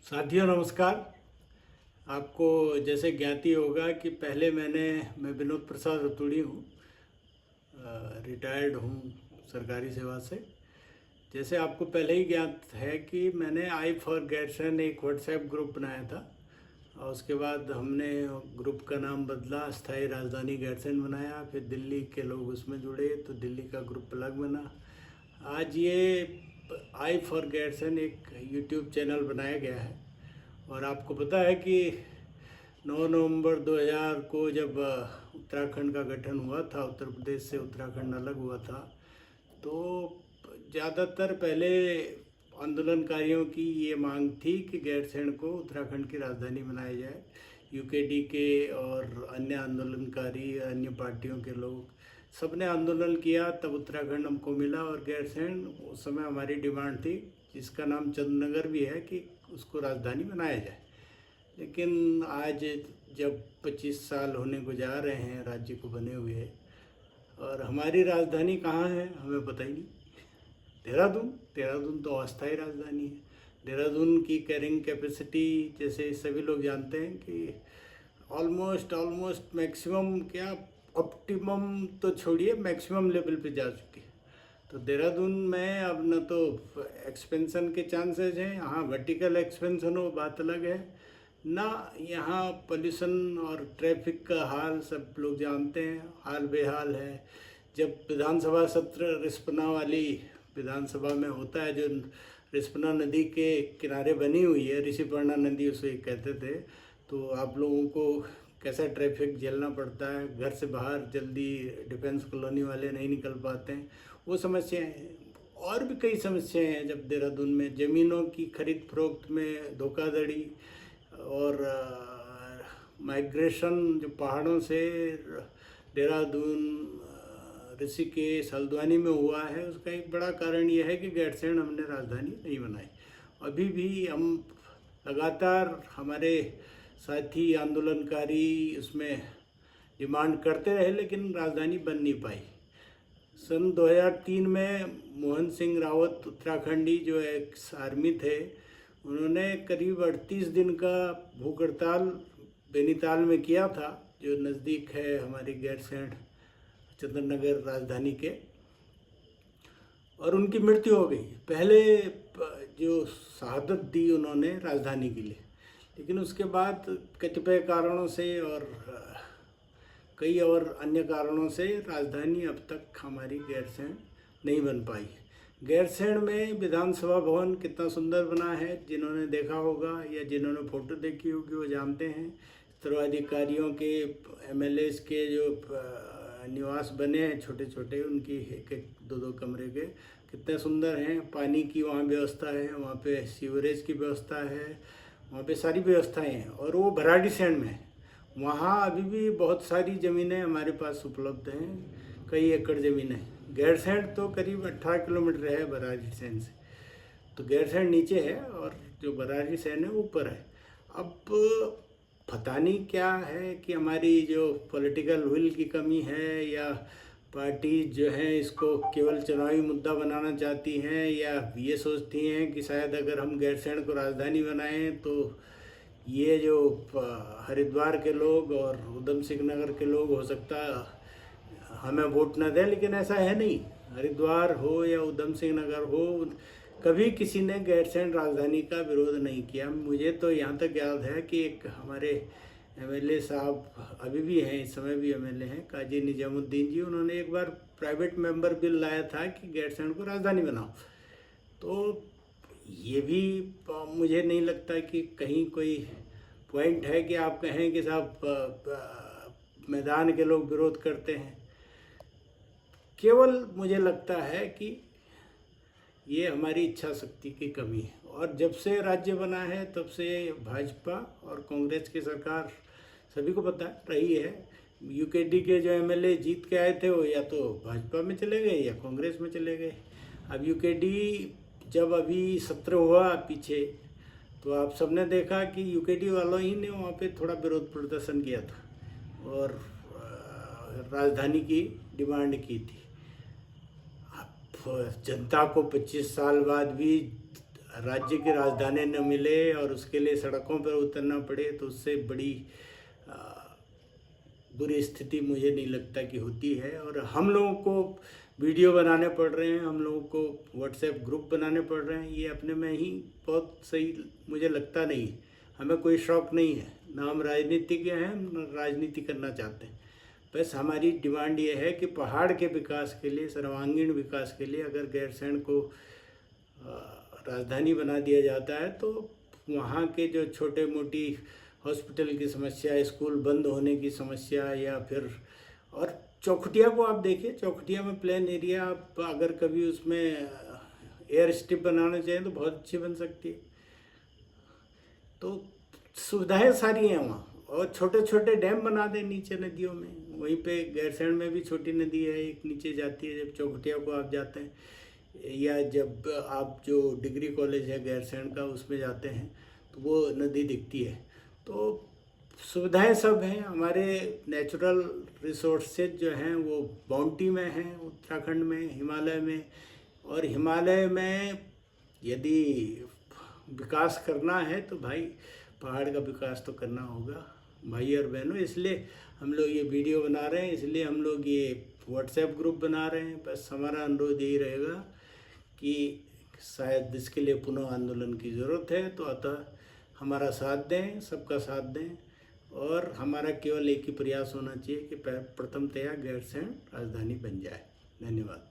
साथियों नमस्कार। आपको जैसे ज्ञाति होगा कि पहले मैं विनोद प्रसाद रतूड़ी हूँ, रिटायर्ड हूँ सरकारी सेवा से। जैसे आपको पहले ही ज्ञात है कि मैंने आई फॉर गैरसैंण एक व्हाट्सएप ग्रुप बनाया था और उसके बाद हमने ग्रुप का नाम बदला, अस्थाई राजधानी गैरसैंण बनाया। फिर दिल्ली के लोग उसमें जुड़े तो दिल्ली का ग्रुप अलग बना। आज ये आई फॉर गैरसैंण एक यूट्यूब चैनल बनाया गया है। और आपको पता है कि 9 नवंबर 2000 को जब उत्तराखंड का गठन हुआ था, उत्तर प्रदेश से उत्तराखंड अलग हुआ था, तो ज़्यादातर पहले आंदोलनकारियों की ये मांग थी कि गैरसैंण को उत्तराखंड की राजधानी बनाया जाए। यूकेडी के और अन्य आंदोलनकारी, अन्य पार्टियों के लोग सबने आंदोलन किया, तब उत्तराखंड हमको मिला। और गैरसैंण उस समय हमारी डिमांड थी, जिसका नाम चंद्रनगर भी है, कि उसको राजधानी बनाया जाए। लेकिन आज जब 25 साल होने को जा रहे हैं राज्य को बने हुए, और हमारी राजधानी कहाँ है हमें पता ही नहीं। देहरादून तो अस्थायी राजधानी है। देहरादून की कैरिंग कैपेसिटी, जैसे सभी लोग जानते हैं कि ऑलमोस्ट मैक्सिमम, क्या ऑप्टिमम तो छोड़िए, मैक्सिमम लेवल पे जा चुकी है। तो देहरादून में अब न तो एक्सपेंशन के चांसेस हैं, हाँ वर्टिकल एक्सपेंशन हो बात अलग है ना। यहाँ पोल्यूशन और ट्रैफिक का हाल सब लोग जानते हैं, हाल बेहाल है। जब विधानसभा सत्र रिस्पना वाली विधानसभा में होता है, जो रिस्पना नदी के किनारे बनी हुई है, ऋषिपर्णा नदी उसे कहते थे, तो आप लोगों को कैसा ट्रैफिक झेलना पड़ता है। घर से बाहर जल्दी डिफेंस कॉलोनी वाले नहीं निकल पाते हैं, वो समस्याएं हैं। और भी कई समस्याएं हैं। जब देहरादून में ज़मीनों की खरीद फरोख्त में धोखाधड़ी और माइग्रेशन जो पहाड़ों से देहरादून, ऋषिकेश, हल्द्वानी में हुआ है, उसका एक बड़ा कारण यह है कि गैरसैंण हमने राजधानी नहीं बनाई। अभी भी हम लगातार, हमारे साथी आंदोलनकारी उसमें डिमांड करते रहे, लेकिन राजधानी बन नहीं पाई। सन 2003 में मोहन सिंह रावत उत्तराखंडी जो एक आर्मी थे, उन्होंने करीब 38 दिन का भूख हड़ताल बेनीताल में किया था, जो नज़दीक है हमारी गैरसैंण चंद्रनगर राजधानी के, और उनकी मृत्यु हो गई। पहले जो शहादत दी उन्होंने राजधानी के लिए, लेकिन उसके बाद कतिपय कारणों से और कई और अन्य कारणों से राजधानी अब तक हमारी गैरसैंण नहीं बन पाई। गैरसैंण में विधानसभा भवन कितना सुंदर बना है, जिन्होंने देखा होगा या जिन्होंने फ़ोटो देखी होगी वो जानते हैं। सर्वाधिकारियों के, एमएलएस के जो निवास बने हैं छोटे छोटे, उनकी एक एक दो दो कमरे के, कितने सुंदर हैं। पानी की वहाँ व्यवस्था है, वहाँ पे सीवरेज की व्यवस्था है, वहाँ पे सारी व्यवस्थाएं हैं। और वो भराड़ीसैंण में है। वहाँ अभी भी बहुत सारी ज़मीनें हमारे पास उपलब्ध हैं, कई एकड़ ज़मीनें। गैरसैंण तो करीब 18 किलोमीटर है भराड़ीसैंण से, तो गैरसैंण नीचे है और जो भराड़ीसैंण है ऊपर है। अब पता नहीं क्या है कि हमारी जो पॉलिटिकल विल की कमी है, या पार्टी जो है इसको केवल चुनावी मुद्दा बनाना चाहती हैं, या ये सोचती हैं कि शायद अगर हम गैरसैंण को राजधानी बनाएं तो ये जो हरिद्वार के लोग और उधम सिंह नगर के लोग हो सकता हमें वोट न दें। लेकिन ऐसा है नहीं। हरिद्वार हो या उधम सिंह नगर हो, कभी किसी ने गैरसैंण राजधानी का विरोध नहीं किया। मुझे तो यहाँ तक याद है कि एक हमारे एमएलए साहब अभी भी हैं, इस समय भी एमएलए हैं, काजी निजामुद्दीन जी, उन्होंने एक बार प्राइवेट मेंबर बिल लाया था कि गैरसैंण को राजधानी बनाओ। तो ये भी मुझे नहीं लगता कि कहीं कोई पॉइंट है कि आप कहें कि साहब मैदान के लोग विरोध करते हैं। केवल मुझे लगता है कि ये हमारी इच्छा शक्ति की कमी है। और जब से राज्य बना है तब से भाजपा और कांग्रेस की सरकार, सभी को पता रही है। यूकेडी के जो एमएलए जीत के आए थे, वो या तो भाजपा में चले गए या कांग्रेस में चले गए। अब यूकेडी जब अभी सत्र हुआ पीछे, तो आप सबने देखा कि यूकेडी वालों ही ने वहाँ पे थोड़ा विरोध प्रदर्शन किया था और राजधानी की डिमांड की थी। अब जनता को 25 साल बाद भी राज्य की राजधानी न मिले और उसके लिए सड़कों पर उतरना पड़े तो उससे बड़ी अ, बुरी स्थिति मुझे नहीं लगता कि होती है। और हम लोगों को वीडियो बनाने पड़ रहे हैं, हम लोगों को व्हाट्सएप ग्रुप बनाने पड़ रहे हैं, ये अपने में ही बहुत सही मुझे लगता नहीं। हमें कोई शौक़ नहीं है, ना हम राजनीतिज्ञ हैं, न राजनीति करना चाहते हैं। बस हमारी डिमांड ये है कि पहाड़ के विकास के लिए, सर्वांगीण विकास के लिए अगर गैरसैंण को राजधानी बना दिया जाता है तो वहाँ के जो छोटे मोटी हॉस्पिटल की समस्या, स्कूल बंद होने की समस्या, या फिर और चौखटिया को आप देखिए, चौखटिया में प्लेन एरिया, आप अगर कभी उसमें एयर स्ट्रिप बनाना चाहें तो बहुत अच्छी बन सकती है। तो सुविधाएं सारी हैं वहाँ, और छोटे छोटे डैम बना दें नीचे नदियों में। वहीं पे गैरसैंण में भी छोटी नदी है एक नीचे जाती है, जब चौखटिया को आप जाते हैं, या जब आप जो डिग्री कॉलेज है गैरसैंण का उसमें जाते हैं तो वो नदी दिखती है। तो सुविधाएं सब हैं। हमारे नेचुरल रिसोर्सेज जो हैं वो बाउंटी में हैं, उत्तराखंड में, हिमालय में। और हिमालय में यदि विकास करना है तो भाई पहाड़ का विकास तो करना होगा भाई और बहनों। इसलिए हम लोग ये वीडियो बना रहे हैं, इसलिए हम लोग ये व्हाट्सएप ग्रुप बना रहे हैं। बस हमारा अनुरोध यही रहेगा कि शायद इसके लिए पुनः आंदोलन की ज़रूरत है, तो अतः हमारा साथ दें, सबका साथ दें। और हमारा केवल एक ही प्रयास होना चाहिए कि प्रथमतया गैरसैंण राजधानी बन जाए। धन्यवाद।